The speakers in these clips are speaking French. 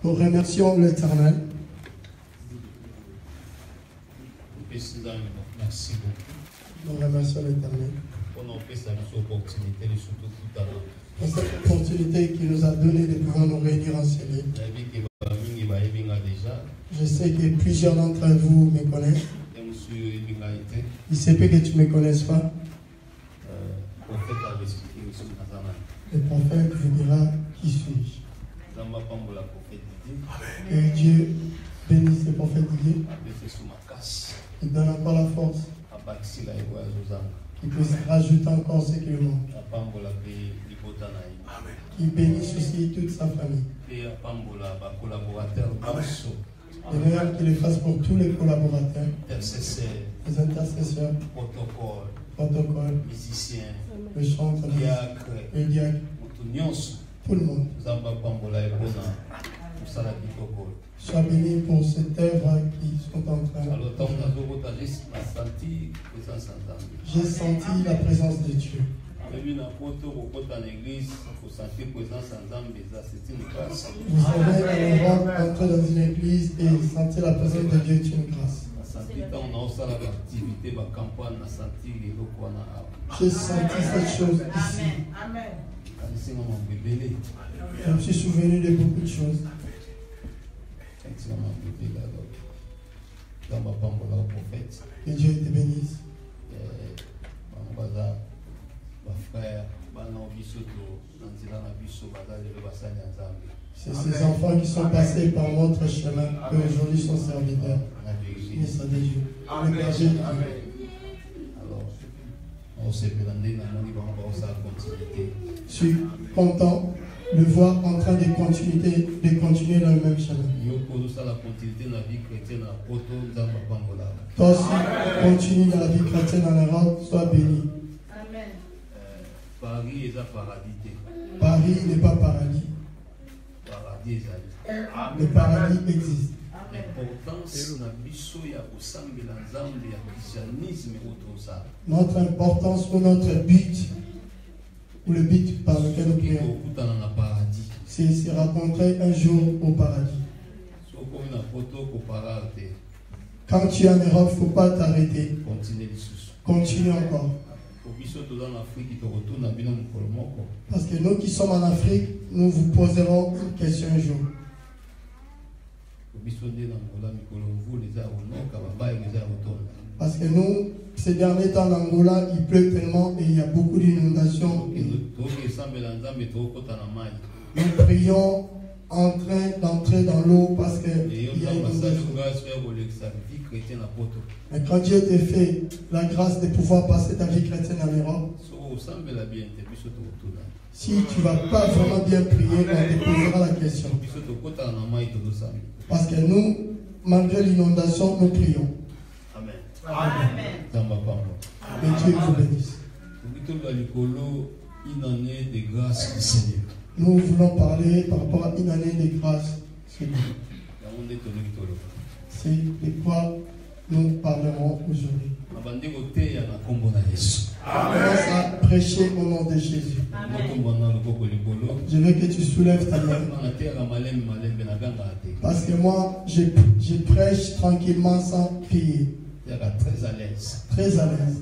Nous remercions l'Éternel. Nous remercions l'Éternel pour cette opportunité qu'il nous a donnée de pouvoir nous réunir en ce lieu. Je sais que plusieurs d'entre vous me connaissent. Il se peut que tu ne me connaisses pas. Le prophète vous dira qui suis-je. Que Dieu bénisse le prophète Didier. Il donne encore la force. Qu'il puisse rajouter encore ce qu'il manque. Qu'il bénisse aussi toute sa famille. De même qu'il le fasse pour tous les collaborateurs, les intercesseurs, protocole, musiciens, le chanteur, le diacre, tout le monde. Sois béni pour cette œuvre qui sont en train de faire. J'ai senti la présence de Dieu. Vous savez, en Europe, entrer dans une église et sentir la présence de Dieu est une grâce. J'ai senti cette chose ici. Je me suis souvenu de beaucoup de choses. Que Dieu te bénisse. C'est ces enfants qui sont passés par notre chemin qui aujourd'hui sont serviteurs. Ministre de Dieu. Je suis content de voir en train de continuer dans le même chemin. Toi aussi, continue dans la vie chrétienne en Europe, sois béni. Amen. Paris n'est pas paradis. Le paradis existe. Notre importance ou notre but, ou le but par lequel nous prions, c'est se rencontrer un jour au paradis. Quand tu es en Europe, il ne faut pas t'arrêter. Continue encore. Parce que nous qui sommes en Afrique, nous vous poserons une question un jour. Parce que nous, ces derniers temps en Angola, il pleut tellement et il y a beaucoup d'inondations. Nous prions en train d'entrer dans l'eau parce qu'il y a une inondation. Mais quand Dieu te fait la grâce de pouvoir passer ta vie chrétienne en Europe, si tu ne vas pas vraiment bien prier, on te posera la question. Parce que nous, malgré l'inondation, nous prions. Amen. Que Dieu vous bénisse. Nous voulons parler par rapport à une année de grâce. C'est de quoi nous parlerons aujourd'hui. On commence à prêcher au nom de Jésus. Je veux que tu soulèves ta main. Parce que moi, je prêche tranquillement sans crier. Très à l'aise.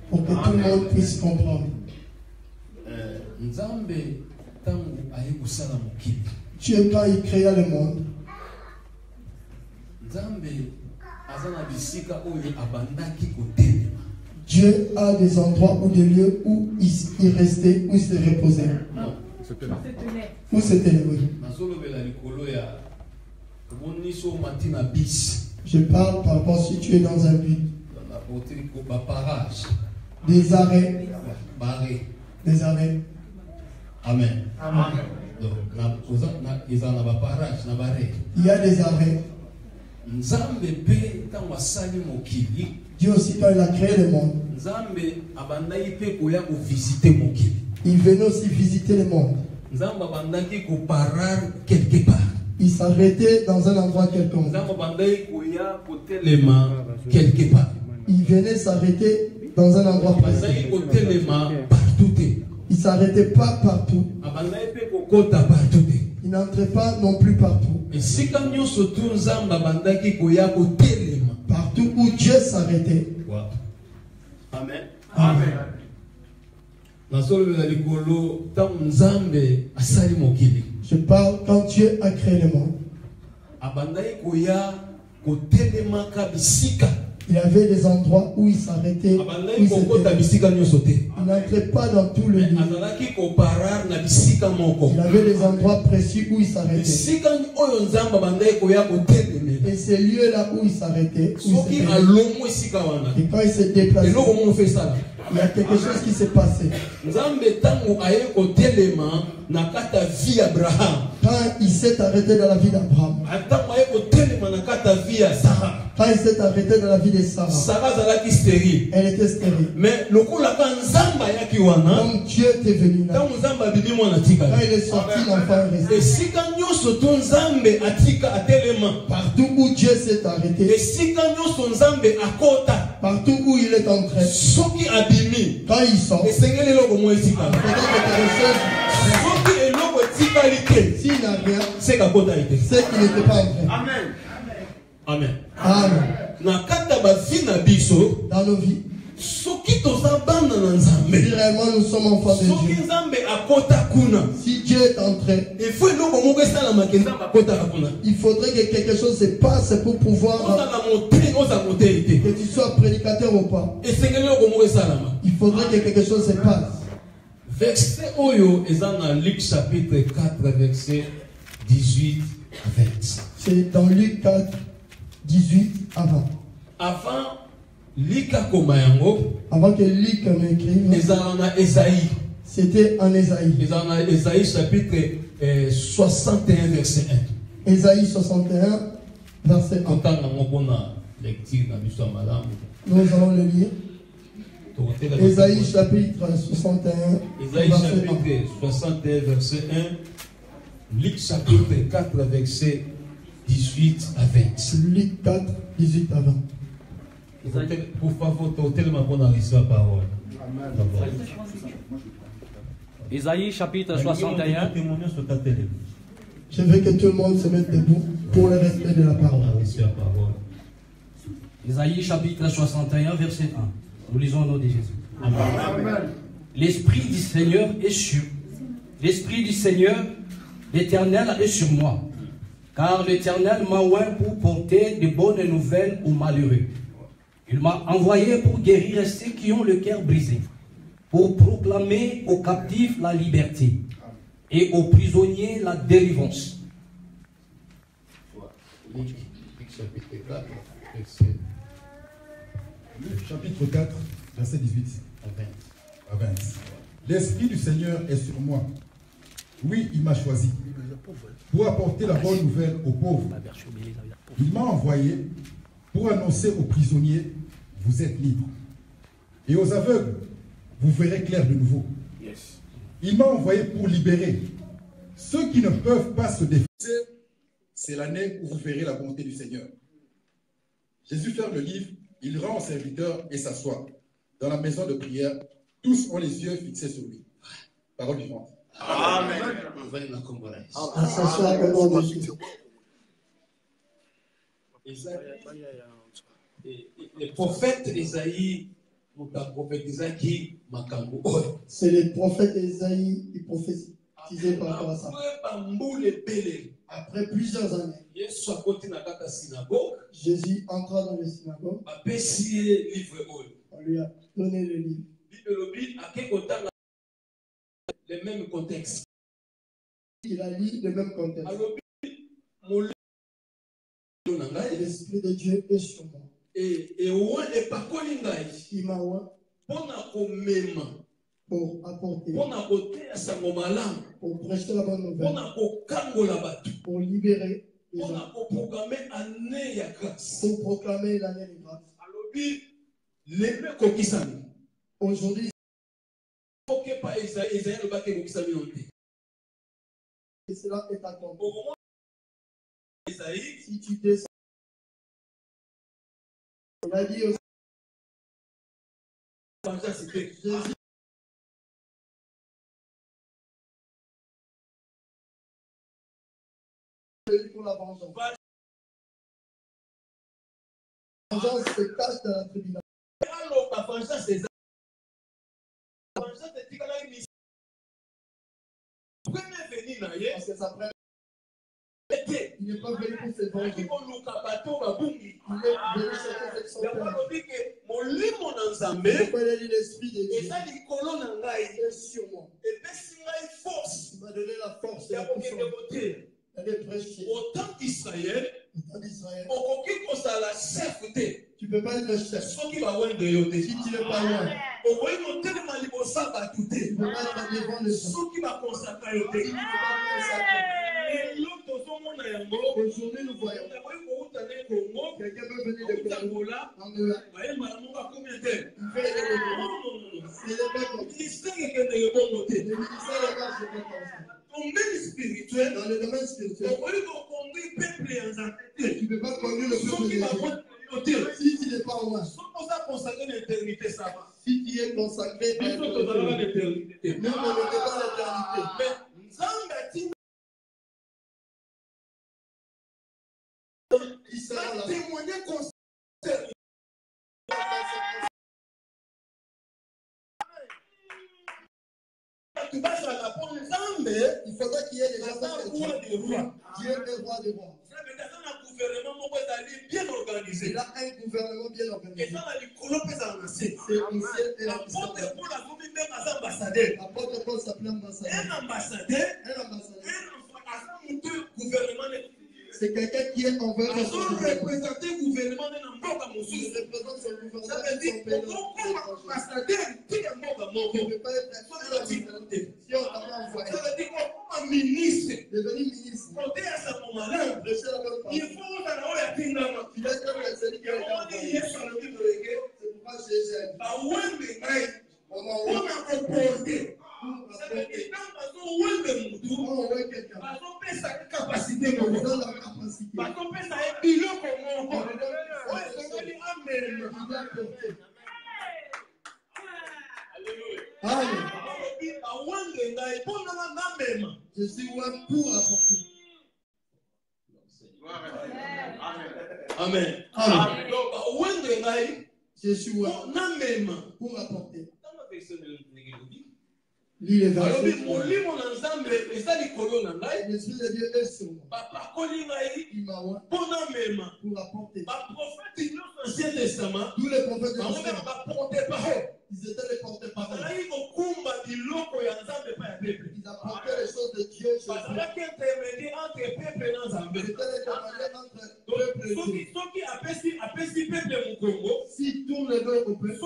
Pour que tout le monde puisse comprendre. Dieu, quand il créa le monde, Dieu a des endroits ou des lieux où il restait, où il se reposait. Où c'était le Je parle par rapport si tu es dans un but. Des arrêts. Des arrêts. Amen. Amen. Il y a des arrêts. Dieu aussi, quand il a créé le monde, il venait aussi visiter le monde. Il s'arrêtait dans un endroit quelconque. Il venait s'arrêter dans un endroit précis. Il ne s'arrêtait pas partout. Il n'entrait pas non plus partout. Partout où Dieu s'arrêtait. Amen. Amen. Je parle quand Dieu a créé le monde. Il y avait des endroits où il s'arrêtait. Il n'entrait pas dans tout le lieu. Il avait des endroits précis où il s'arrêtait. Et ces lieux-là où il s'arrêtait, et quand il s'est déplacé, il y a quelque chose qui s'est passé. Quand il s'est arrêté dans la vie d'Abraham, quand il s'est arrêté dans la vie de Sarah, elle était stérile. Mais Comme Dieu était venu là, quand il est sorti, l'enfant est resté. Partout où Dieu s'est arrêté, partout où il est entré, quand il sort, s'il n'a rien, c'est qu'il n'était pas entré. Amen. Amen. Amen. Dans nos vies, si réellement nous sommes enfants de Dieu, si Dieu est entré, il faudrait que quelque chose se passe pour pouvoir que tu sois prédicateur ou pas. Il faudrait que quelque chose se passe. Verset Oyo est dans Luc chapitre 4, verset 18 à 20. C'est dans Luc 4, 18 à 20. Avant Lika Komayango, avant que Luc en écrive, c'était en Ésaïe. Ésaïe chapitre 61, verset 1. Ésaïe 61, verset 1. Nous allons le lire. Ésaïe chapitre 61, verset 1. Luc chapitre 4, verset 18 à 20. Luc 4, 18 à 20. Pour favor, tellement bon à la parole. Ésaïe chapitre 61. Je veux que tout le monde se mette debout pour le respect de la parole. Ésaïe chapitre 61, verset 1. Nous lisons au nom de Jésus. Amen. L'Esprit du Seigneur est sur. L'Esprit du Seigneur, l'Éternel est sur moi. Car l'Éternel m'a oint pour porter de bonnes nouvelles aux malheureux. Il m'a envoyé pour guérir ceux qui ont le cœur brisé, pour proclamer aux captifs la liberté et aux prisonniers la délivrance. Luc chapitre 4, verset 18 à 20. L'Esprit du Seigneur est sur moi. Oui, il m'a choisi pour apporter la bonne nouvelle aux pauvres. Il m'a envoyé pour annoncer aux prisonniers, vous êtes libres. Et aux aveugles, vous verrez clair de nouveau. Il m'a envoyé pour libérer ceux qui ne peuvent pas se défendre. C'est l'année où vous verrez la bonté du Seigneur. Jésus ferme le livre, il rend au serviteur et s'assoit. Dans la maison de prière, tous ont les yeux fixés sur lui. Parole vivante. Amen. Le prophète Esaïe, c'est le prophète Esaïe qui prophétisait par rapport à ça. Après plusieurs années, Jésus entra dans les synagogues. On lui a donné le livre. Le même contexte. Il a lu le même contexte. L'Esprit de Dieu est sur moi. Il m'a oint pour apporter, pour prêcher la bonne nouvelle, pour libérer les gens, pour proclamer l'année de grâce. Aujourd'hui, et cela est accompli. Si tu descends, il a dit aussi, Jésus pour la vengeance. La vengeance se cache dans la tribunal. Parce que ça prend. Il n'est pas venu pour se venger. Il est venu chercher son père. Pourquoi il a dit l'esprit de Dieu est sur moi. Il m'a donné la force et la puissance d'aller prêcher. Autant d'Israël, tu ne peux pas être le chef. Si tu n'es pas loin, tu ne peux pas être devant les gens. Si tu ne peux pas consacrer. Aujourd'hui, nous voyons quelqu'un peut venir de Angola. Il fait le ministère n'est pas dans le domaine spirituel, tu ne peux pas conduire le peuple de Dieu. Si tu n'es pas au moins, si tu es consacré à l'éternité, nous ne mettons pas l'éternité. Qui sera là? Témoigner concernant. Il faudra qu'il y ait des gens qui Dieu est roi des rois. Il a un gouvernement bien organisé. C'est l'apôtre Paul s'appelle ambassadeur. C'est quelqu'un qui est envers le gouvernement. Il représente son gouvernement. Ça veut dire qu'on ne peut pas être si on t'a envoyé. Ça veut dire qu'on est ministre. Devenu ministre. Il faut c'est pourquoi Jésus on a proposé. Ça veut dire quelqu'un. Sa capacité. Je suis loin pour apporter. Amen. Je suis loin pour apporter. Lis les versets. L'esprit de Dieu est sur moi. Il m'a oint pour apporter. Tous les prophètes de l'Ancien, ils étaient les porte-parole. Ils apportaient les choses de Dieu chez eux. Ils étaient les intermédiaires entre peuple et Dieu. S'ils tournent le dos au peuple,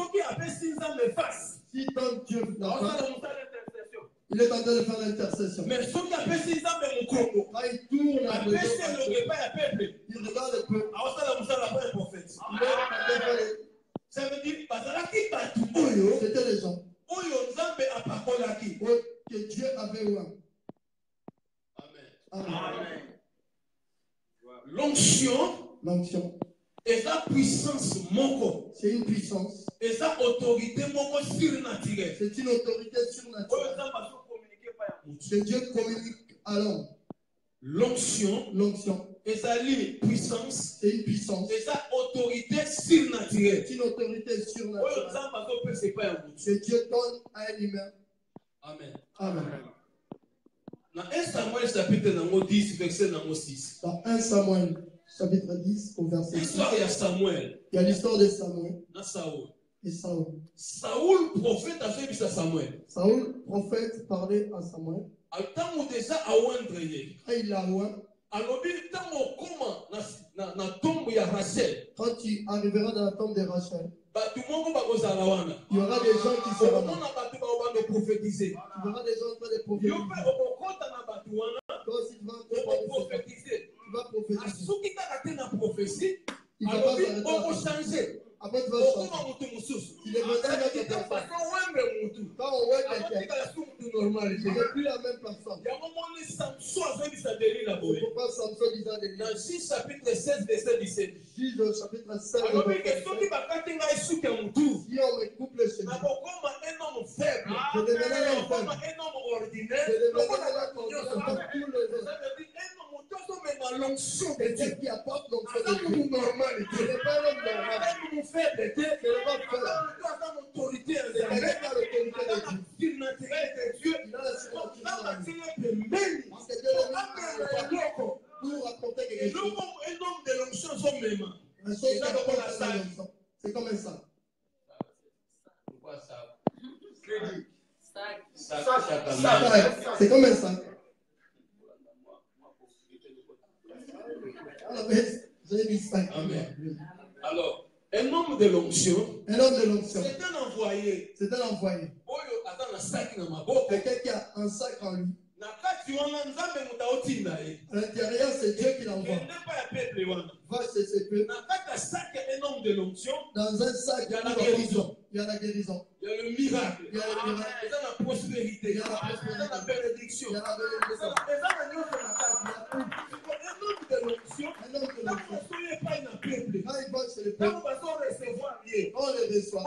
si ton Dieu n'a pas, il est en train de faire l'intercession. Mais ceux qui appellent ces âmes de mon Congo, quand il tourne, il regarde le peuple. Ça veut dire c'était les gens que Dieu avait oint. Amen. L'onction et la puissance moko. C'est une puissance. Et sa autorité moko surnaturelle. C'est une autorité surnaturelle. Que Dieu communique à l'homme. L'onction et sa puissance. C'est une puissance. Et sa autorité surnaturelle. C'est une autorité surnaturelle. Que Dieu donne à un humain. Amen. Dans 1 Samuel chapitre 10 verset 6. Dans 1 Samuel chapitre 10 au verset 6. L'histoire de Samuel. Il y a l'histoire de Samuel. Et Saoul. Saoul prophète a fait à Samuel. Saoul prophète parlait à Samuel. Quand il l'a oint. Quand tu arriveras dans la tombe de Rachel, il y aura des gens qui seront là. Tu verras des gens en train de prophétiser. Toi aussi, tu vas prophétiser. Il va pas s'arrêter. Après, tu vas changer. Il est venu avec quelqu'un. Quand on voit quelqu'un, ce n'est plus la même personne. Pourquoi Samson disait des dans Juge chapitre 16, verset 17. Juge chapitre 16, verset 17. Si on me coupe le chemin, un homme faible. Je deviendrai un homme faible. Un homme ordinaire. Je deviendrai un homme ordinaire comme tous les autres. l'onction de Dieu qui apporte l'onction de Dieu. Normal, ce n'est pas l'homme normal. Nous fait de Dieu, ce n'est pas faire. Dans l'autorité, c'est quelqu'un qui a l'autorité de Dieu. Il n'a naturel de Dieu. Il a la surnaturelle de Dieu. Parce que Dieu est pour raconter quelque chose. Un homme de l'onction, son même. C'est comme ça. Pourquoi ça? C'est comme un sac. Amen. Alors, un homme de l'onction, c'est un envoyé. C'est un envoyé. Quelqu'un qui a un sac en lui. À l'intérieur, c'est Dieu qui l'envoie. Va chez ses peuples. Dans un sac, il y a la guérison. Il y a la guérison. Il y a le miracle. Il y a le miracle. Il y a la prospérité. Il y a la bénédiction. Il y a la bénédiction. Un homme de l'onction. Quand il va chez le peuple, on le reçoit.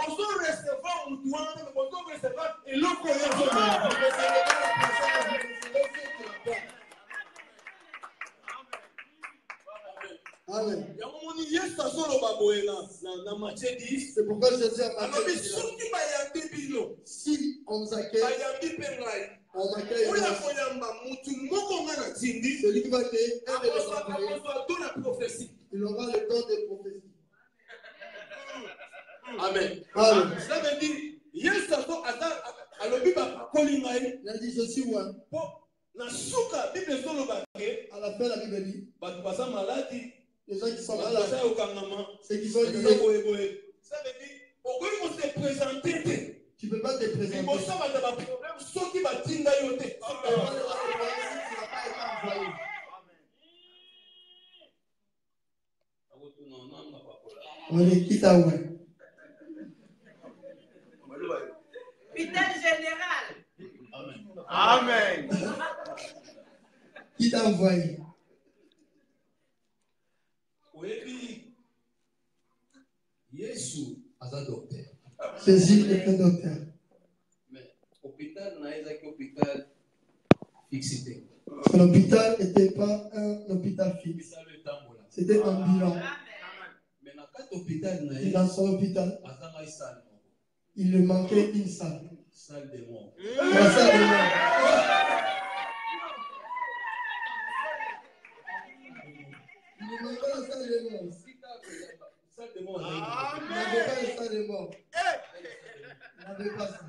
Amen. C'est pourquoi Jésus a marqué. Si on nous accueille, on m'accueille. Celui qui va accueillir un de nos employés, il aura le don de prophétie. Amen. Amen. Ça veut dire, il a dit, je suis loin. À la fin, la Bible dit, les gens qui sont malades, ceux qui sont liés, ça veut dire, tu ne peux pas te présenter. On est quitte à ouais. Putain général. Amen. Qui t'a envoyé? Jésus est un docteur. Mais l'hôpital n'a pas hôpital fixé. Son hôpital n'était pas un hôpital fixe. C'était un bilan. Et dans son hôpital, il lui manquait une salle. Salle des morts. La salle des morts. Il lui manquait la salle des morts. Il n'avait pas la salle des morts. Il n'avait pas ça.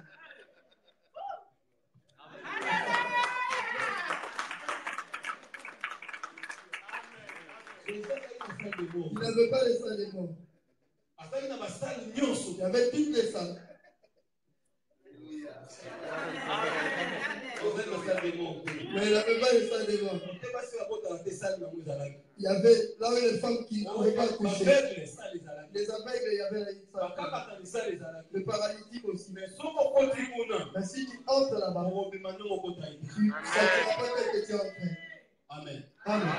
Il n'avait pas les salles des morts. Il y avait toutes les salles. Mais il n'avait pas les salles des morts. Il y avait là où les femmes qui ne pouvaient pas coucher. Les aveugles, il y avait une salle. Le paralytique aussi. Mais si tu entres là-bas, tu ne sentiras pas que tu es entré. Amen. Amen.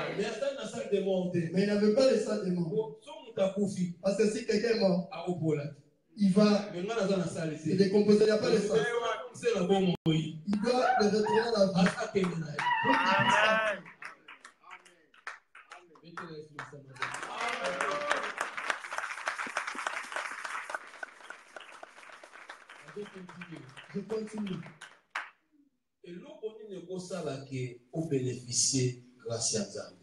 Mais il n'avait pas les salles des morts. Parce que si quelqu'un est mort, il va se décomposer. Il n'y a pas les salles. Il doit le retourner à la vie. Je continue.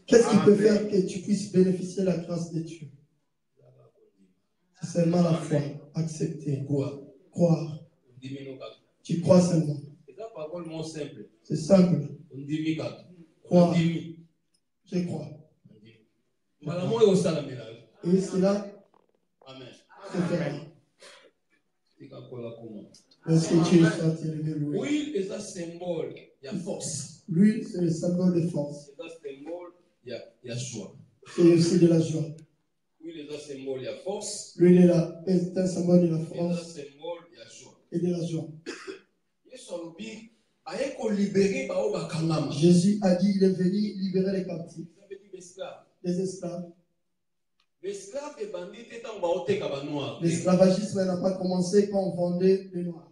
Qu'est-ce qui peut faire que tu puisses bénéficier de la grâce de Dieu? C'est seulement la foi. Accepter. Croire. Tu crois seulement. C'est simple. Croire. Je crois. Et cela se fera. Est-ce que tu es élevé, loué? Oui, c'est un symbole. Il y a force. Lui, c'est le symbole de force. C'est un symbole, il y a joie. C'est aussi de la joie. Oui, c'est un symbole, il y a force. Lui, c'est un symbole de la force. C'est un symbole, il y a joie. Et de la joie. Jésus a dit, il est venu libérer les captifs. Les esclaves. L'esclavagisme n'a pas commencé quand on vendait les noirs.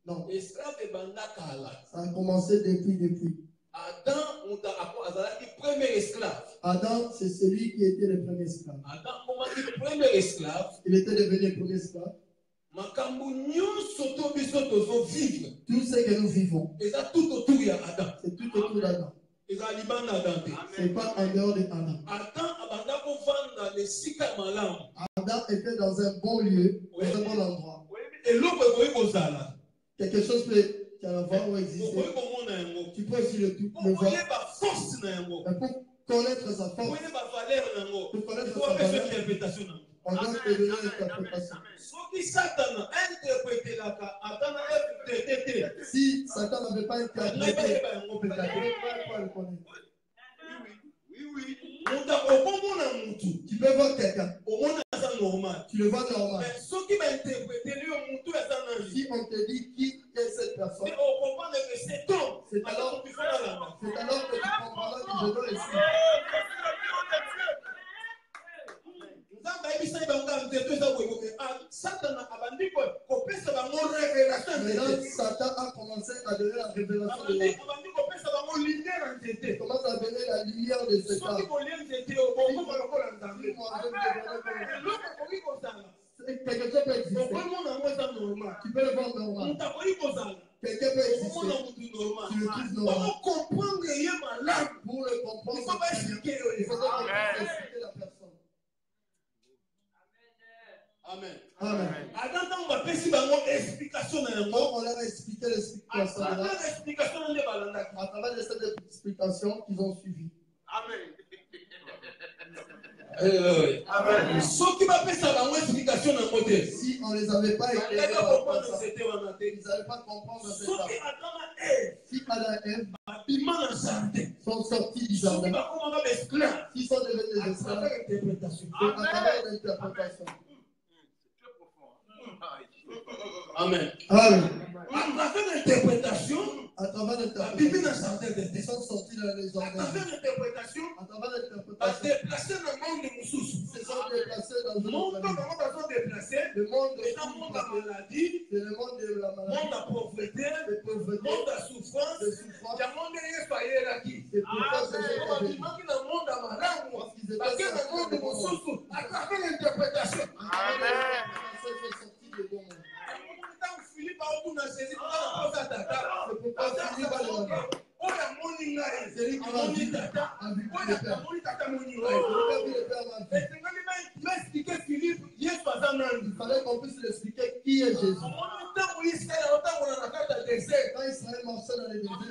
Non. Ça a commencé depuis. premier esclave. Adam, c'est celui qui était le premier esclave. Adam, comment dit le premier esclave? Il était devenu le premier esclave. Tout ce que nous vivons, c'est tout autour d'Adam. C'est tout autour d'Adam. C'est pas en dehors d'Adam. Adam était dans un bon lieu, dans un bon endroit. Quelque chose peut y avoir ou exister. Tu peux aussi le voir. Mais pour connaître sa force, pour connaître sa valeur, on doit donner l'interprétation. Si Satan n'avait pas interprété, il ne pas le connaître. Tu peux voir quelqu'un. Tu le vois normal. Si on te dit qui est cette personne, c'est alors que tu comprendras que je dois le suivre. Maintenant, Satan a commencé à donner la révélation de l'âme. Il commence à donner la lumière de cet âme. Quelque chose peut exister. Tu peux le voir normal. Quelqu'un peut exister. Tu le trouves normal. Pour le comprendre, il faut expliquer la personne. Amen. Amen. On leur a expliqué l'explication. À travers cette explication qu'ils ont suivi. Amen. Amen. Si on ne les avait pas éclairés, ils n'allaient pas comprendre cette étape. Si Adam et Ève sont sortis du jardin, s'ils sont devenus des esclaves, c'est à travers l'interprétation. Amen. Amen. À travers l'interprétation, ils sont sortis dans les jardins. à travers l'interprétation, À travers l'interprétation, déplacés dans le monde de Moussous. ils se sont déplacés dans Le monde de le monde c'est un monde à maladie, c'est le monde de la maladie, monde à pauvreté, de pauvreté, monde à souffrance, de souffrance. il y a monde qui C'est pourquoi ces gens il manque dans le monde à malade, parce que dans le monde de Moussous, à travers l'interprétation. Amen. Ils sont sortis de bon monde. Philippe a autour de saisi, C'est pourquoi Philippe a demandé. C'est lui qui m'a dit, il fallait qu'on puisse lui expliquer qui est Jésus. Quand Israël marchait dans les déserts,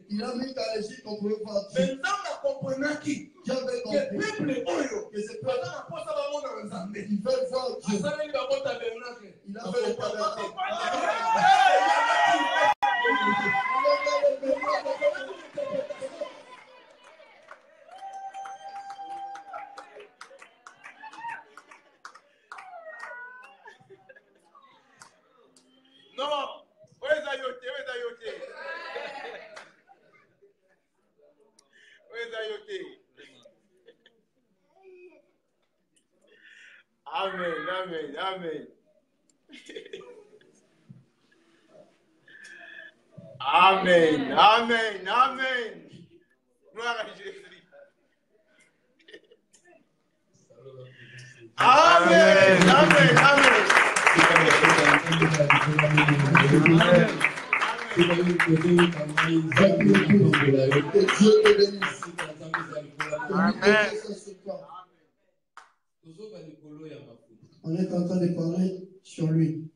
il a mis qu'à l'Égypte qu'on pouvait voir Dieu. Dieu avait compris que ce peuple, ils veulent voir Dieu. Il a fait le tabernacle. Non, où est Ayoté? Où est Ayoté? Où est Ayoté? Amen, amen, amen. Amen, amen, amen. Gloire à Jésus. Amen, amen, amen. On est en train de parler sur lui.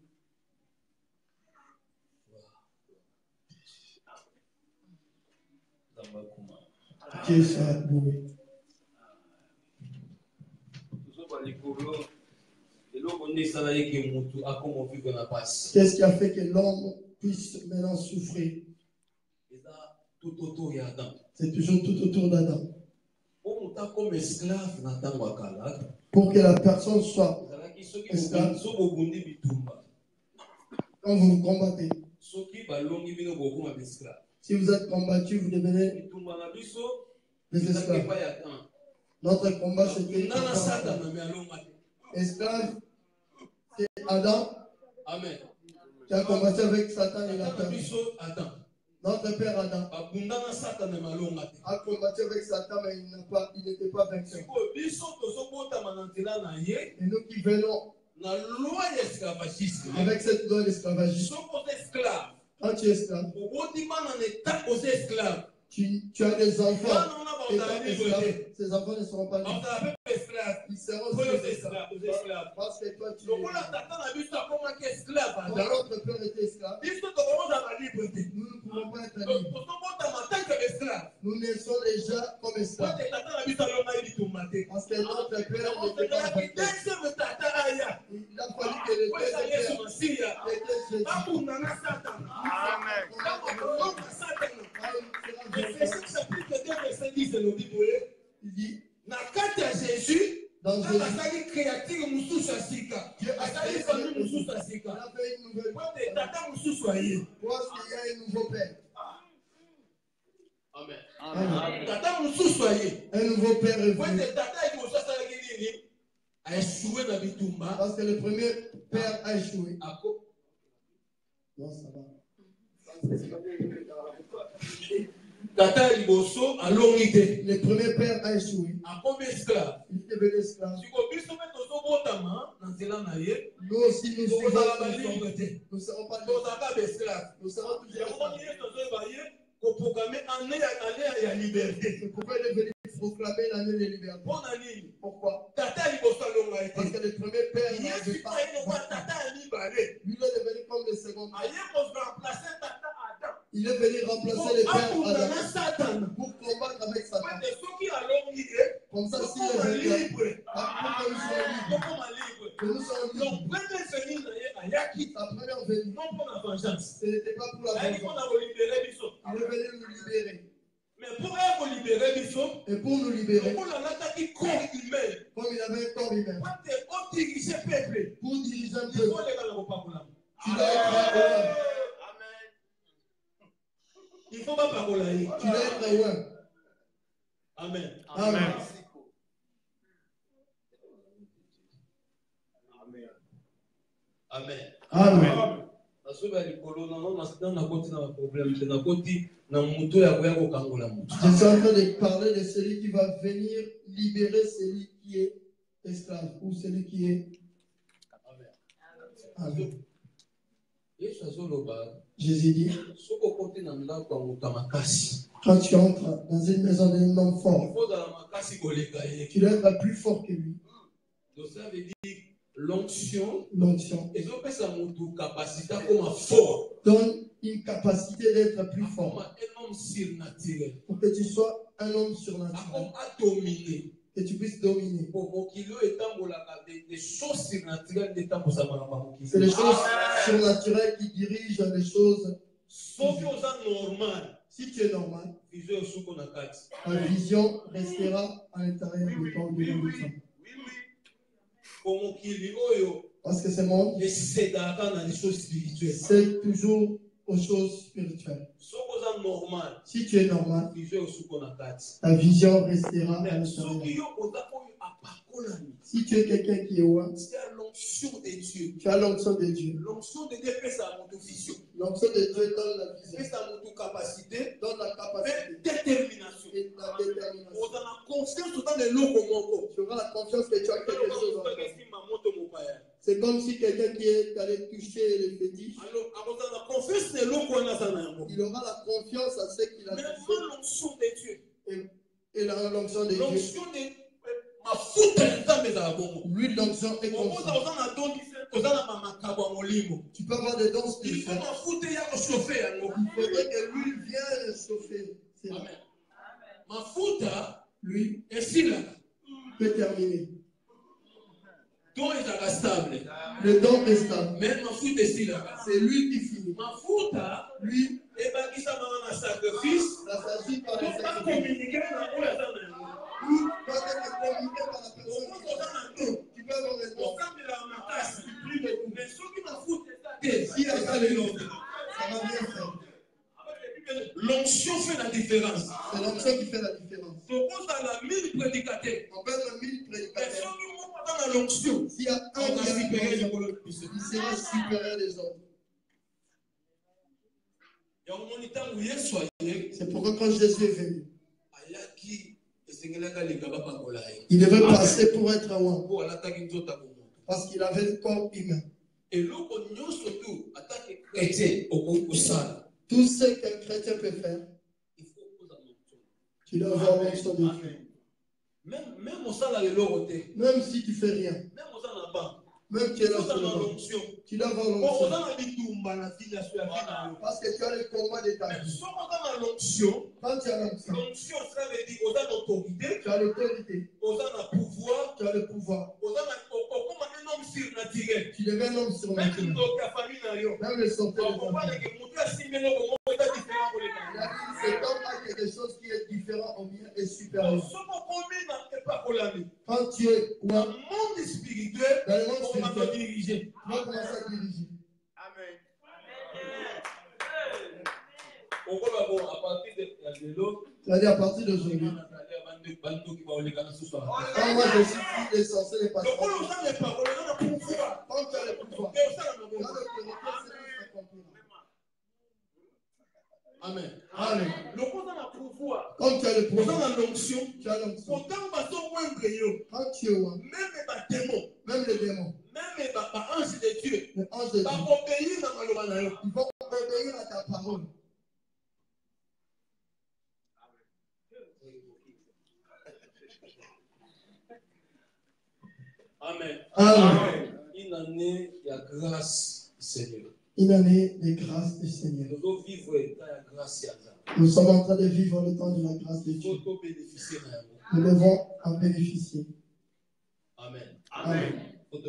Qu'est-ce qui a fait que l'homme puisse maintenant souffrir? C'est toujours tout autour d'Adam. Pour que la personne soit esclave, quand vous vous combattez, si vous êtes combattu, vous devenez des esclaves. Notre combat, c'était esclave. C'est Adam. Amen. Qui a combattu avec Satan et la perdu. Notre père Adam a combattu avec Satan, mais il n'était pas vainqueur. Et nous qui venons avec cette loi d'esclavagisme, quand tu es esclave, tu as des enfants étant esclaves. Ces enfants ne seront pas libres. Ils seront esclaves. Parce que toi, tu es. Quand notre père était esclave, nous ne pouvons pas être libres. Nous naissons déjà comme esclaves. Parce que notre père n'était pas vainqueur. Il a fallu que le père il dit, dans Jésus, Dieu a fait une nouvelle parce qu'il y a un nouveau père. Amen. Un nouveau père est venu. Parce que le premier père a échoué. Non, ça va. Le premier père a échoué. Il est devenu esclave. Nous aussi, nous suivons. Nous ne serons pas libres. Nous serons toujours esclaves. Pourquoi il est venu proclamer l'année de liberté? Pourquoi? Parce que le premier père n'avait pas. Lui, il est devenu comme le second père. Il est venu remplacer le père Adam pour combattre avec Satan. Comme ça, s'il est vainqueur, que nous sommes libres. Sa première venue, ce n'était pas pour la vengeance. Il est venu nous libérer. Mais pour être libéré, et pour nous libérer, comme il avait un corps humain, pour diriger un peuple, tu dois être il faut pas parler. Tu dois être loin. Amen. Amen. Amen. Amen. Je suis en train de parler de celui qui va venir libérer celui qui est esclave ou celui qui est. Amen. Jésus dit, quand tu entres dans une maison d'un homme fort, tu dois être plus fort que lui. Ça veut dire l'onction donne une capacité d'être plus fort. Un homme surnaturel. Pour que tu sois un homme surnaturel. Que tu puisses dominer. Des choses surnaturelles. C'est les choses surnaturelles qui dirigent les choses. Si tu es normal, ta vision restera à l'intérieur de toi. Parce que ce monde, c'est toujours aux choses spirituelles. Si tu es normal, ta vision restera à l'intérieur. Si tu es quelqu'un qui est loin, tu as l'onction de Dieu. L'onction de Dieu donne la vision, donne la capacité, détermination. Et la détermination. Tu auras la confiance que tu as quelque chose en toi. C'est comme si quelqu'un qui est allé toucher les fétiches, il aura la confiance à ce qu'il a touché. Et l'onction de Dieu. L'huile d'onction est comme ça. Tu peux avoir des dons spirituels. Il faudrait que l'huile vienne chauffer. Lui peut terminer. Le don est stable. C'est lui qui finit. Lui, la sacrifice par les sacrifices. Ou quand tu communiqué par la personne, tu peux avoir les dons. Si elle a les dons, ça va bien faire. L'onction fait la différence. C'est l'onction qui fait la différence. On peut être 1000 prédicateurs. Dans l'onction, s'il y a un qui il sera supérieur des autres. C'est pourquoi quand Jésus est venu, il devait passer pour être un roi. Parce qu'il avait le corps humain. Tout ce qu'un chrétien peut faire, tu dois avoir l'onction de Dieu. Même si tu ne fais rien, même tu es là sur le banc, tu dois avoir l'onction. Parce que tu as le combat de ta vie. Quand tu as l'onction, tu as l'autorité, tu as le pouvoir. Tu deviens un homme surnaturel. Même le sortir de ta famille. Cet homme a quelque chose qui est différent au mien et supérieur. Quand tu es dans le monde spirituel, tu vas commencer à diriger. Amen. C'est-à-dire à partir d'aujourd'hui. Quand moi je suis fils des sorciers, les pasteurs. Quand tu as le pouvoir, quand tu as l'autorité, Amen. Amen. Quand tu as le pouvoir, tu as l'onction. Quand tu es roi, même les démons, les anges de Dieu, ils vont obéir à ta parole. Amen. Amen. Une année de grâce du Seigneur. Une année de grâce du Seigneur. Nous sommes en train de vivre le temps de la grâce de Dieu. Nous devons en bénéficier. Amen. Amen. Nous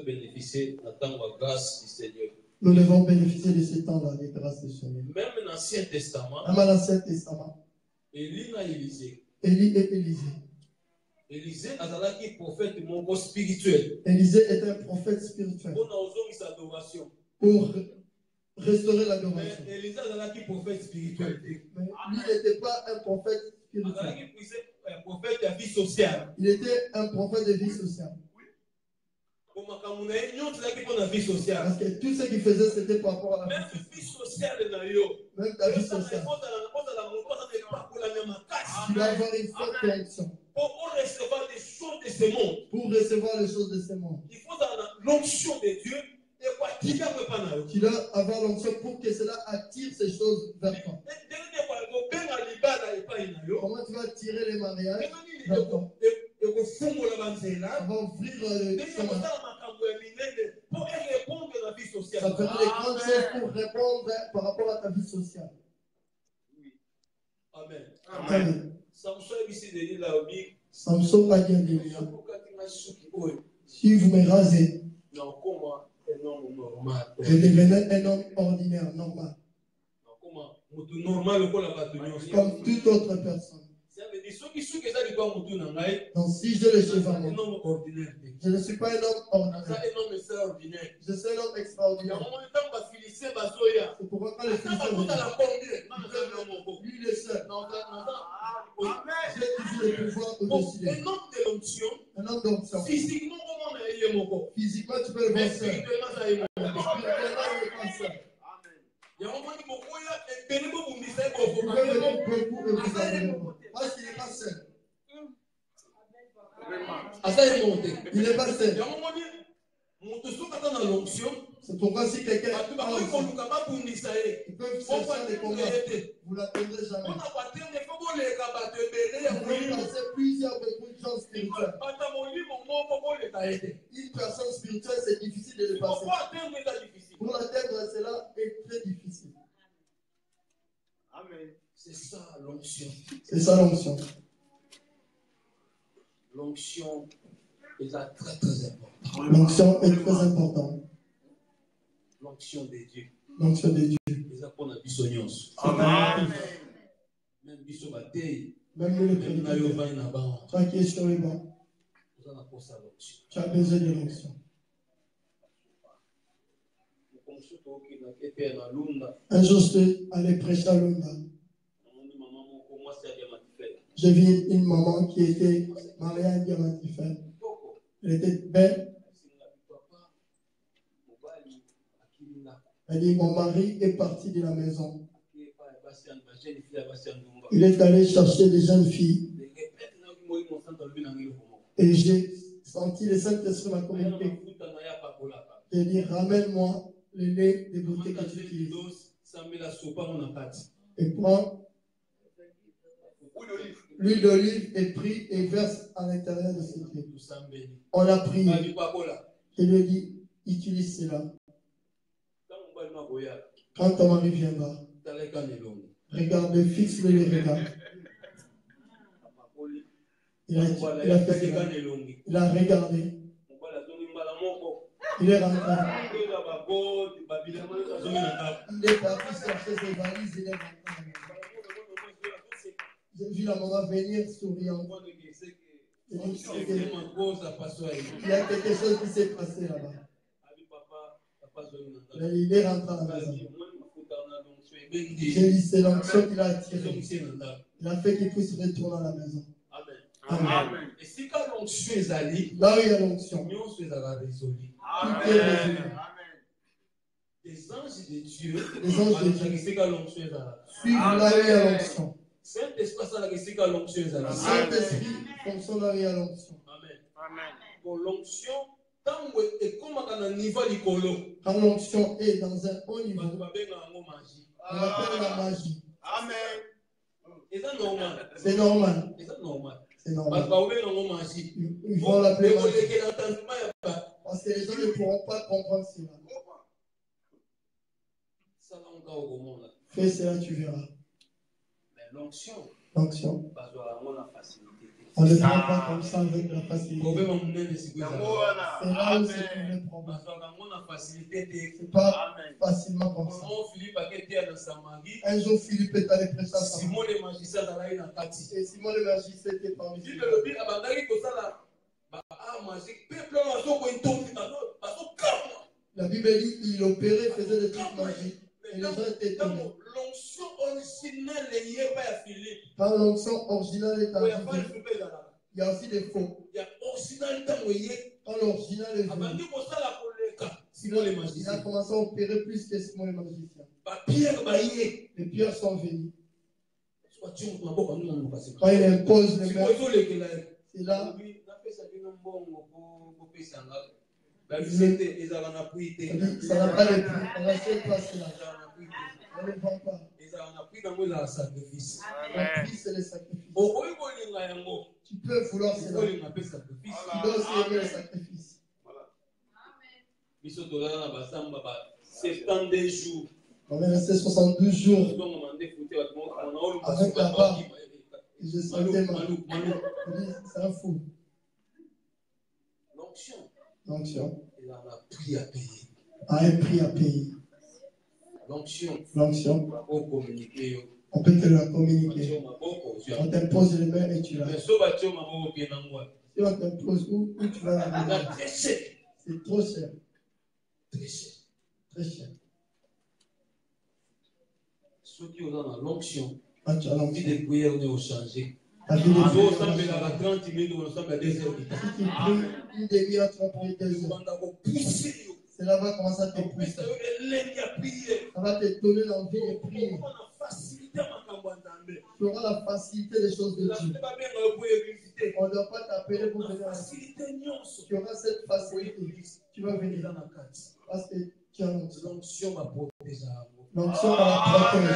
devons bénéficier de ce temps-là, de grâce du Seigneur. Même dans l'Ancien Testament, Élie et Élisée. Élisée est prophète spirituel. Élisée est un prophète spirituel. Pour restaurer l'adoration. Mais Élisée est prophète spirituel. Mais lui n'était pas un prophète spirituel. Il était un prophète de vie sociale. Parce que tout ce qu'il faisait, c'était par rapport à la vie sociale. Même ta vie sociale. Tu dois avoir une forte connexion. Pour recevoir les choses de ce monde. Pour recevoir les choses de ce monde. Il faut l'onction de Dieu. Tu dois avoir l'onction pour que cela attire ces choses vers toi. Comment tu vas attirer les mariages vers toi? Ça va ouvrir le chemin. Ça fait des grandes choses pour répondre par rapport à ta vie sociale. Amen. Amen. Samson a dit à si vous me rasez, je devenais un homme ordinaire, normal. Comme toute autre personne. Donc si je le cheveux, je ne suis pas un homme ordinaire. Je suis un homme extraordinaire. C'est pourquoi quand les Philistins viennent, lui il est seul. J'ai toujours le pouvoir au-dessus d'eux. Un homme d'onction. Physiquement, tu peux le voir seul. Spirituellement, il n'est pas seul. Vous pouvez venir beaucoup et vous avez parce qu'il n'est pas seul. Il n'est pas seul. C'est pourquoi si quelqu'un a l'onction, ils peuvent chercher des combats. Vous ne l'atteindrez jamais. Vous pouvez passer beaucoup de gens spirituels. Une personne spirituelle, c'est difficile de le passer. Pour l'atteindre, cela est très difficile. Amen. C'est ça l'onction. C'est ça l'onction. L'onction est très très important. L'onction est très importante. L'onction de Dieu. L'onction de Dieu. Amen. Même le prédicateur. Toi qui es sur les bancs, tu as besoin de l'onction. Un jour, je suis allé prêcher à Lunda. J'ai vu une maman qui était mariée à un diamantifère. Elle était belle. Elle dit, mon mari est parti de la maison. Il est allé chercher des jeunes filles. Et j'ai senti le Saint-Esprit m'a communiqué. Il dit, ramène-moi le lait de beauté que tu utilises. Et prends l'huile d'olive et prie et verse à l'intérieur de cette huile. On a prié. Je lui ai dit, utilise cela. Quand ton mari viendra, regarde, fixe-le les regards. Il a fait cela. Il a regardé. Il est rentré. Il est parti chercher ses valises. Il est rentré. J'ai vu la maman venir souriant. Il y a quelque chose qui s'est passé là-bas. Il est rentré à la maison. J'ai dit, c'est l'onction qu'il a attiré. Il a fait qu'il puisse retourner à la maison. Amen. Et si quand l'onction est allée, là où il y a l'onction, tout est résolu. Les anges de Dieu, suivent là où il y a l'onction. Saint-Esprit fonctionne là où il y a l'onction. Amen. Pour l'onction, quand l'onction est dans un haut niveau, on appelle la magie. Amen. C'est normal. C'est normal. Ils vont l'appeler magie. Parce que les gens ne pourront pas comprendre cela. Fais cela, tu verras. L'onction. On ne prend pas comme ça avec la facilité. C'est là où c'est le problème. C'est pas facilement comme ça. Un jour, Philippe est allé prêcher à sa mère. Et Simon le magicien était parmi eux. La Bible dit qu'il opérait, faisait des trucs magiques. Et les gens étaient étonnés. L'onction originale est Philippe. Quand l'onction originale est arrivée, il y a aussi des faux. Il y a original quand l'original est venu, il a commencé à opérer plus que Simon le magicien. Les pierres sont venues. Quand il impose les mains, c'est là. Ça n'a pas de prix. On n'achète pas cela. On ne vend pas. La prix, c'est le sacrifice. Tu peux vouloir cela. Tu dois aussi aimer le sacrifice. On est resté 72 jours avec la barbe. Et je sentais mal. C'est un fou. L'onction a un prix à payer. L'onction, on peut te la communiquer. On t'impose les mains et tu l'as. Si on t'impose où tu vas la donner. C'est trop cher. Très cher. Ceux qui ont l'onction, quand tu as l'onction, des prières ne ont changé. La vie de Dieu. On semble à 30 minutes, on semble à 2 heures du temps. Si tu pries une demi-heure, tu vas prier 2 heures. Cela va commencer à te pousser. Ça va te donner l'envie de prier. Tu auras la facilité des choses de Dieu. On ne doit pas t'appeler pour venir à la. Tu auras cette facilité. Tu vas venir. Parce que tu as l'onction. L'onction va protéger. L'onction va la protéger.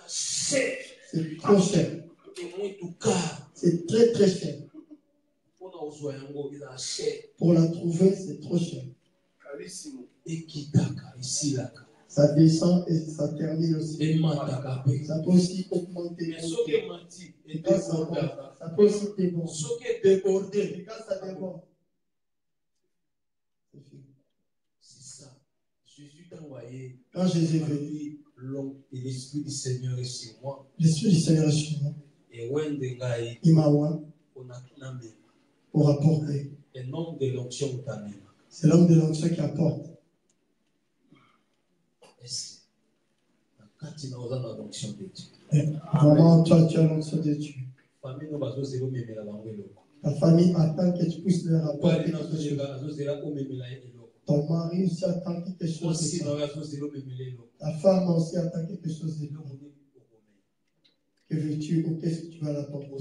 C'est trop cher. C'est très très cher. Pour la trouver, c'est trop cher. Ça descend et ça termine aussi. Ça peut aussi augmenter. Et quand ça peut aussi déborder. Et quand ça déborde, c'est fini. C'est ça. Jésus t'a envoyé. Quand Jésus est venu, et l'Esprit du Seigneur est sur moi. L'Esprit du Seigneur est sur moi. Et il m'a oint pour apporter. C'est l'homme de l'onction qui apporte. Vraiment, toi, tu as l'onction de Dieu. Ta famille attend que tu puisses leur apporter quelque chose. Ton mari aussi attend quelque chose de toi. Ta femme aussi attend quelque chose de toi. Que veux-tu ou qu'est-ce que tu vas l'apporter?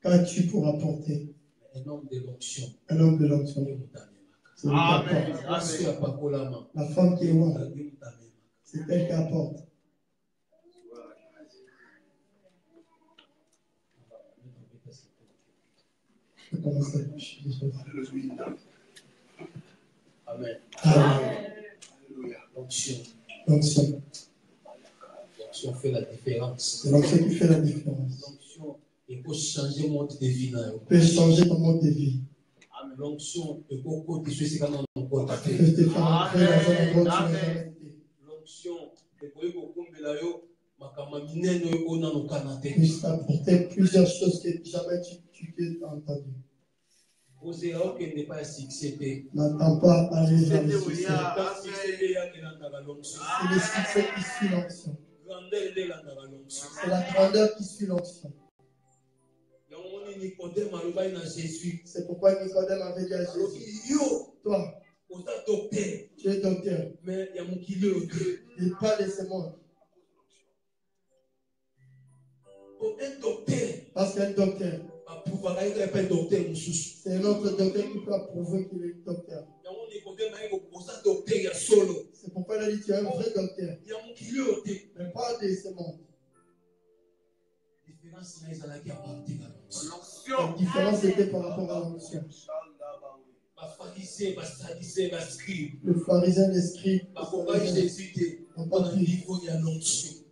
Qu'as-tu pour apporter? Un homme de l'onction. Un homme de l'onction. C'est lui qui apporte. La femme qui est loin, c'est elle qui apporte. Je commence à toucher les choses. Amen. L'onction. L'onction. L'onction fait la différence. C'est l'onction qui fait la différence. L'onction, il peut changer mon mode de vie. Il peut changer ton mode de vie. L'onction, il peut côté sur ce qu'on a encore. Il peut te faire entrer dans un endroit où tu n'as jamais été. L'onction, il peut puisse t'apporter plusieurs choses que jamais tu t'es entendu. N'attends pas à aller vers le succès. C'est le succès qui suit l'onction. C'est la grandeur qui suit l'onction. C'est pourquoi Nicodème avait dit à Jésus, toi, tu es docteur, mais il pas de ce monde. Parce qu'un docteur, c'est un autre docteur qui peut approuver qu'il est docteur. C'est pourquoi il a dit tu es un vrai docteur, mais pas de ce monde. La différence était par rapport à l'onction. Le pharisien, les scribes,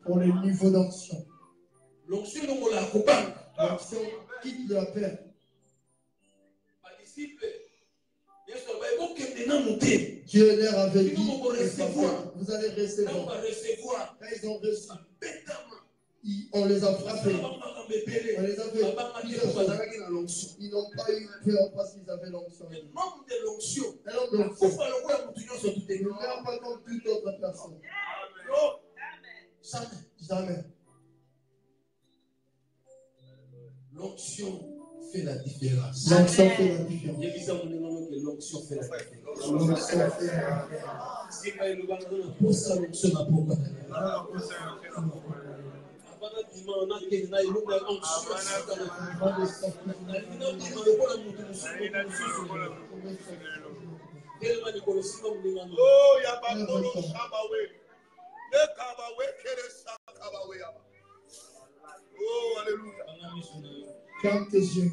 pour le niveau d'onction. L'onction quitte la paix. Dieu leur avait dit, vous allez recevoir. Quand ils ont reçu, on les a frappés. On les a fait plusieurs choses. Ils n'ont pas eu peur parce qu'ils avaient l'onction. Un homme de l'onction. Il ne meurt pas comme toute autre personne. Jamais. L'onction fait la différence. L'onction fait la différence. L'onction fait la différence. L'onction fait la Oh, alléluia. Ferme tes yeux.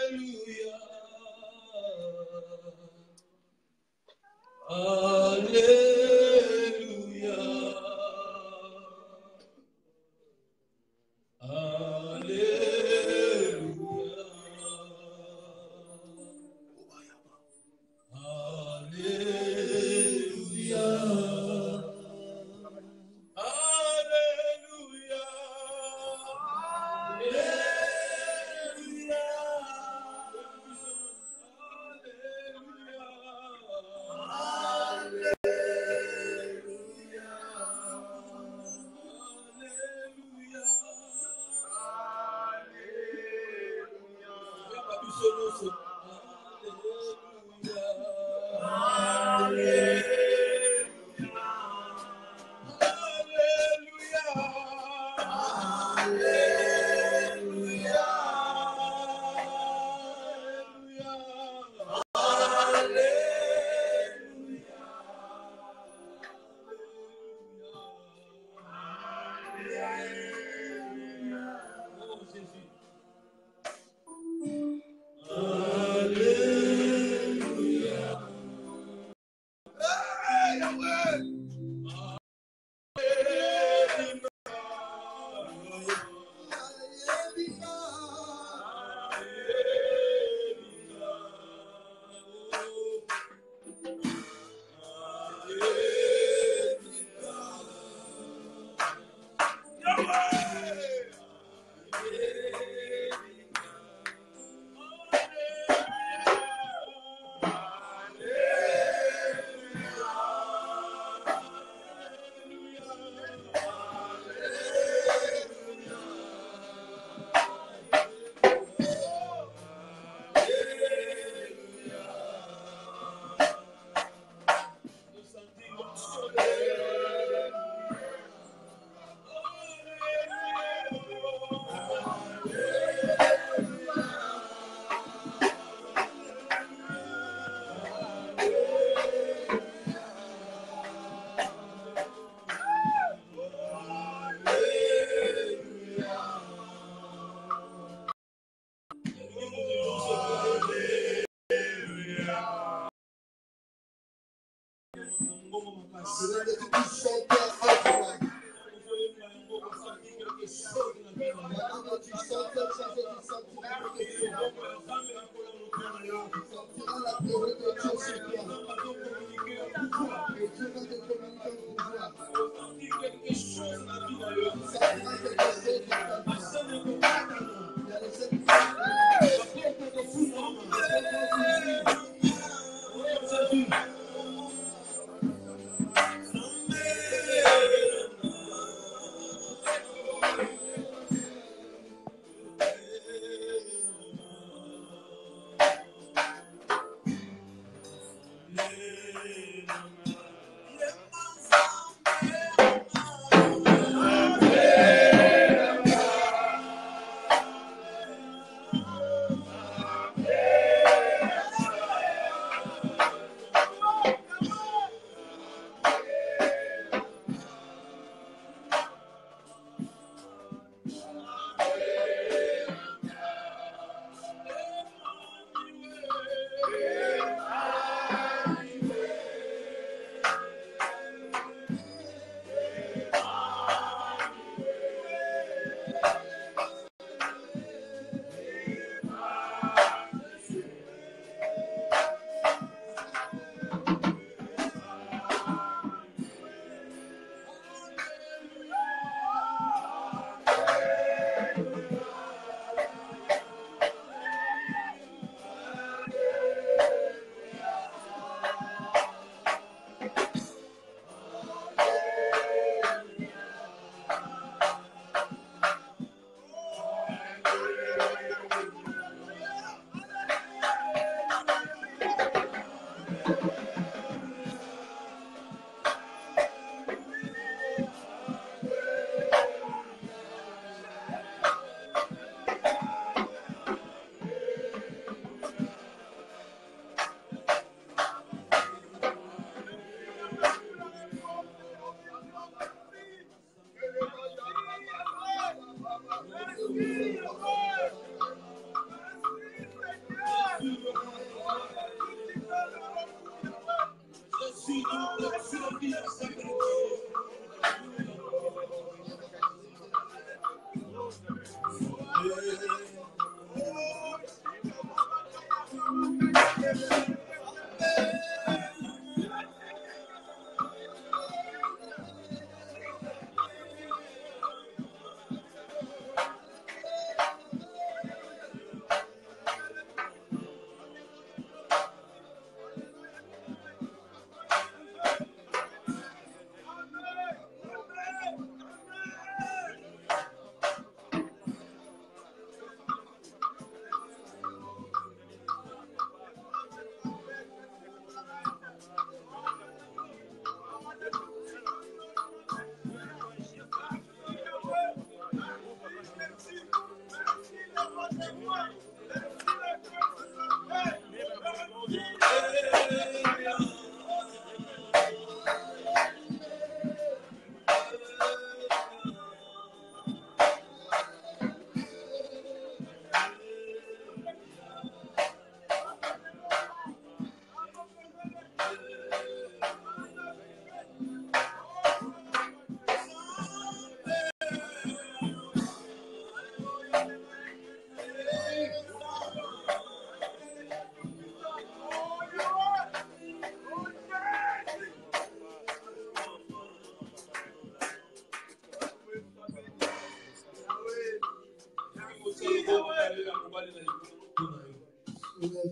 Alléluia. Alléluia. Alléluia.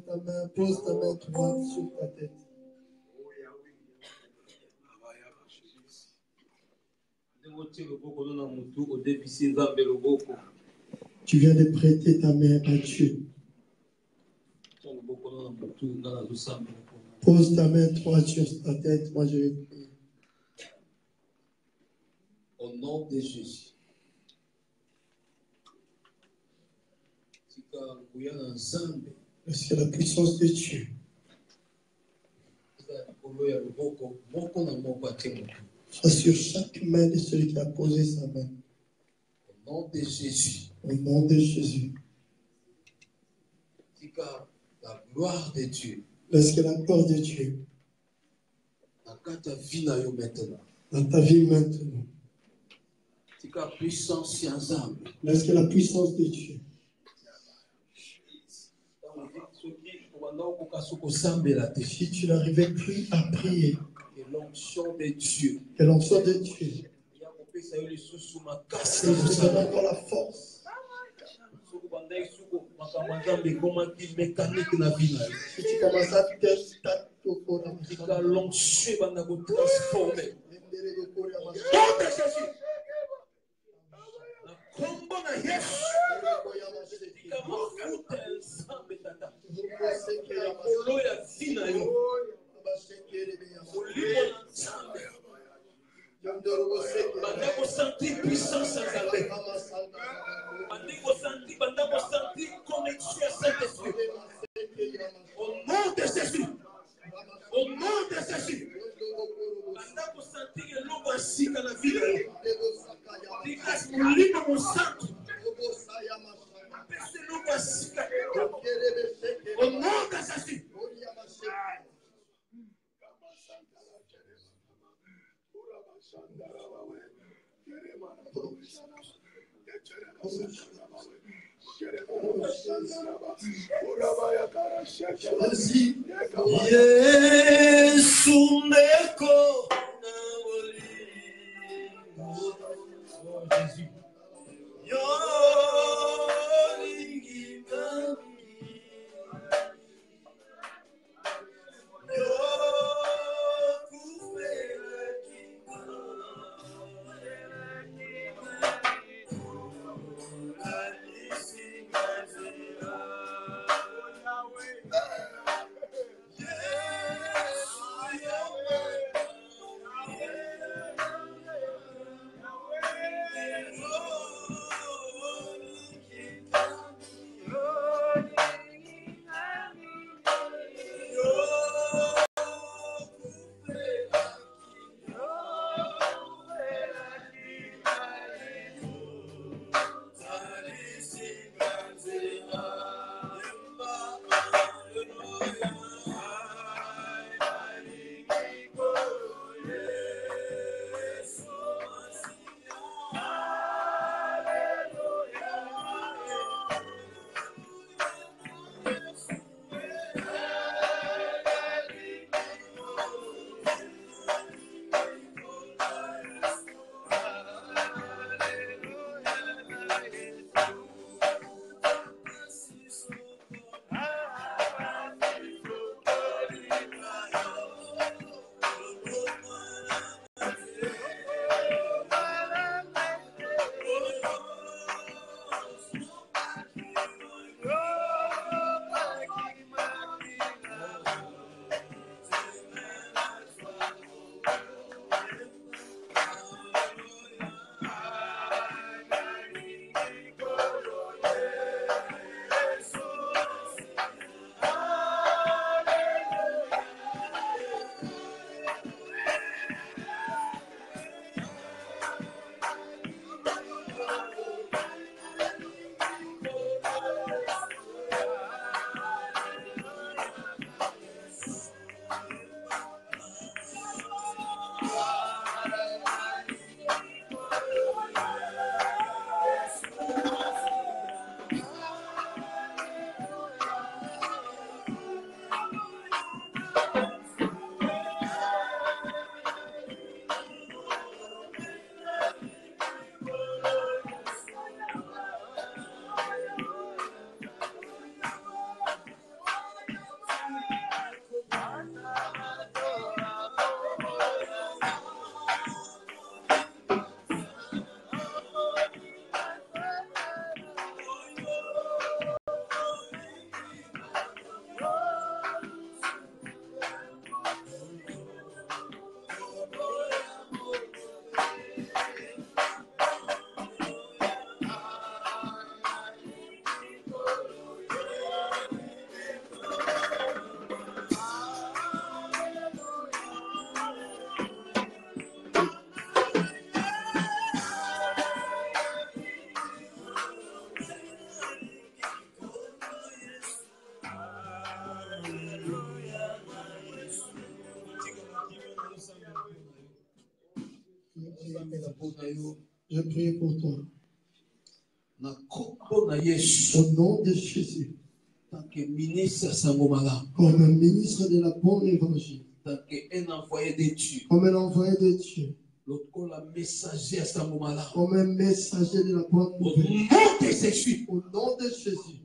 Ta main, pose ta main droite sur ta tête. Tu viens de prêter ta main à Dieu. Pose ta main droite sur ta tête. Moi, je vais prier. Au nom de Jésus. Parce que la puissance de Dieu soit sur chaque main de celui qui a posé sa main. Au nom de Jésus. Au nom de Jésus. La gloire de Dieu. Parce que la gloire de Dieu Dans ta vie maintenant. Dans ta vie maintenant. Est-ce que la puissance de Dieu? Si tu n'arrivais plus à prier, que l'onction de Dieu, que l'onction de Dieu, que vous avez encore la force. Si tu commences à tester l'onction va vous transformer. Sentir puissance sentir connexion à Saint-Esprit. Au nom de Jésus. Au nom de Jésus. Pendant que sentir que l'eau va s'y dans la vie. Dégage mon livre, mon centre. Empêche l'eau va s'y. Au nom de Jésus. Jésus. Je prie pour toi. Au nom de Jésus. Comme un ministre de la bonne évangile. Un envoyé de Dieu. Comme un envoyé de Dieu. Comme un messager à ce moment-là. Comme un messager de la bonne nouvelle. Au nom de Jésus. Au nom de Jésus.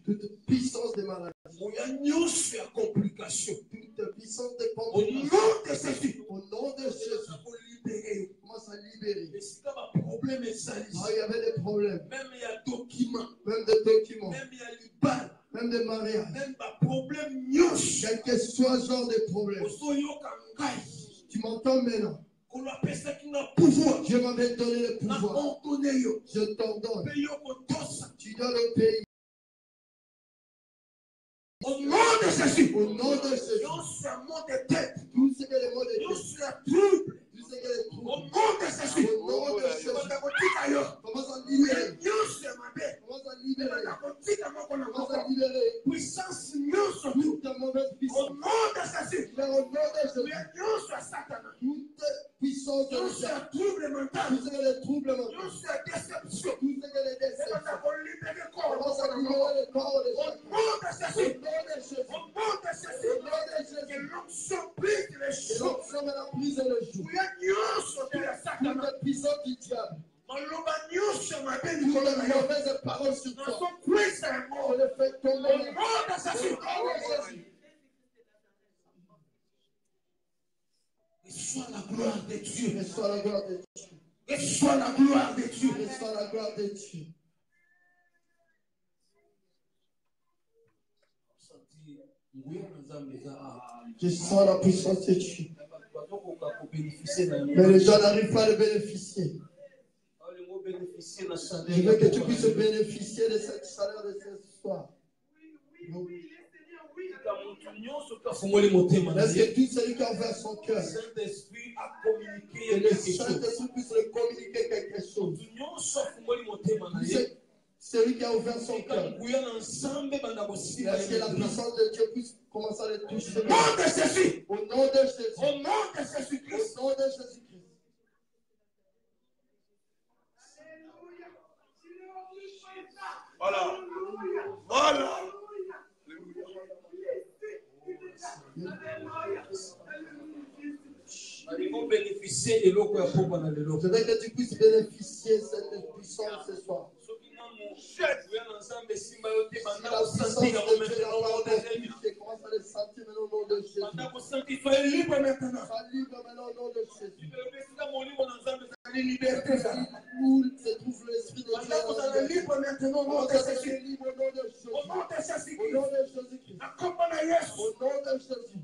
Toute puissance de maladie. Toute complication. Toute puissance de complication. Au nom de Jésus. Au nom de Jésus. Commence à libérer. Il y avait des problèmes. Même il y a documents. Même des documents. Même il y a l'ibal. Même des mariages. Même des problèmes. Quel que soit le genre de problème. Tu m'entends maintenant? Je m'avais donné le pouvoir. Je t'ordonne. Tu dois le payer. Au nom de Jésus. Au nom de Jésus. Tout ce que les mots de Dieu. Tout ce que les troubles. Au nom de Jésus. Au nom de Jésus. Commence à libérer. Commence à libérer. Commence à libérer. Puissance. Toute ta mauvaise puissance. Au nom de Jésus. Au nom de Jésus. Toute puissance de Dieu. Trouble mental. Tout ce que les troubles mentaux. Tout ce que les déceptions. Tout ce que les déceptions. Commence à libérer le corps de Jésus. Au nom de Jésus. Au nom de Jésus. Au nom de Jésus. Que l'onction brise les choses. L'onction de la prise et le jour. Toute la puissance du diable. Une mauvaise parole sur toi. On le fait tomber. Au nom de Jésus. Reçois la gloire de Dieu. Reçois la gloire de Dieu. Reçois la gloire de Dieu. Reçois la gloire de Dieu. Je sens la puissance de Dieu. Mais les gens n'arrivent pas à le bénéficier. Je veux que tu puisses bénéficier de cette chaleur de ce soir. Est-ce que tout celui qui a ouvert son cœur, et le Saint-Esprit puisse le communiquer quelque chose? Celui qui a ouvert son cœur, est-ce que la puissance de Dieu puisse commencer à le toucher? Au nom de Jésus. Au nom de Jésus. Au nom de Jésus-Christ. Au nom de Jésus-Christ. Voilà. Voilà. Je veux que tu puisses bénéficier de cette puissance ce soir. Si la puissance de Dieu commence à le sentir au nom de Jésus. Sois libre maintenant. Sois libre maintenant au nom de Jésus. Où se trouve l'Esprit de Dieu? Vous êtes libre maintenant au nom de Jésus. Au nom de Jésus. Au nom de Jésus. Au nom de Jésus-Christ. Au nom de Jésus.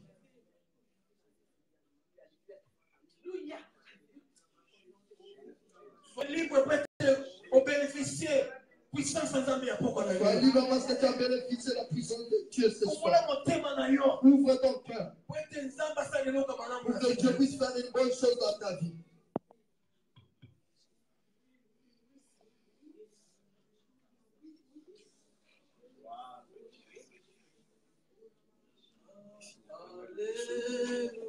Sois libre pour bénéficier puissance sans amis. Sois libre parce que tu as bénéficié de la puissance de Dieu ce soir. Ouvre ton cœur pour que Dieu puisse faire une bonne chose dans ta vie.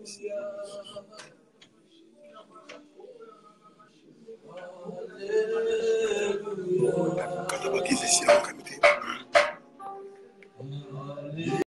Alléluia.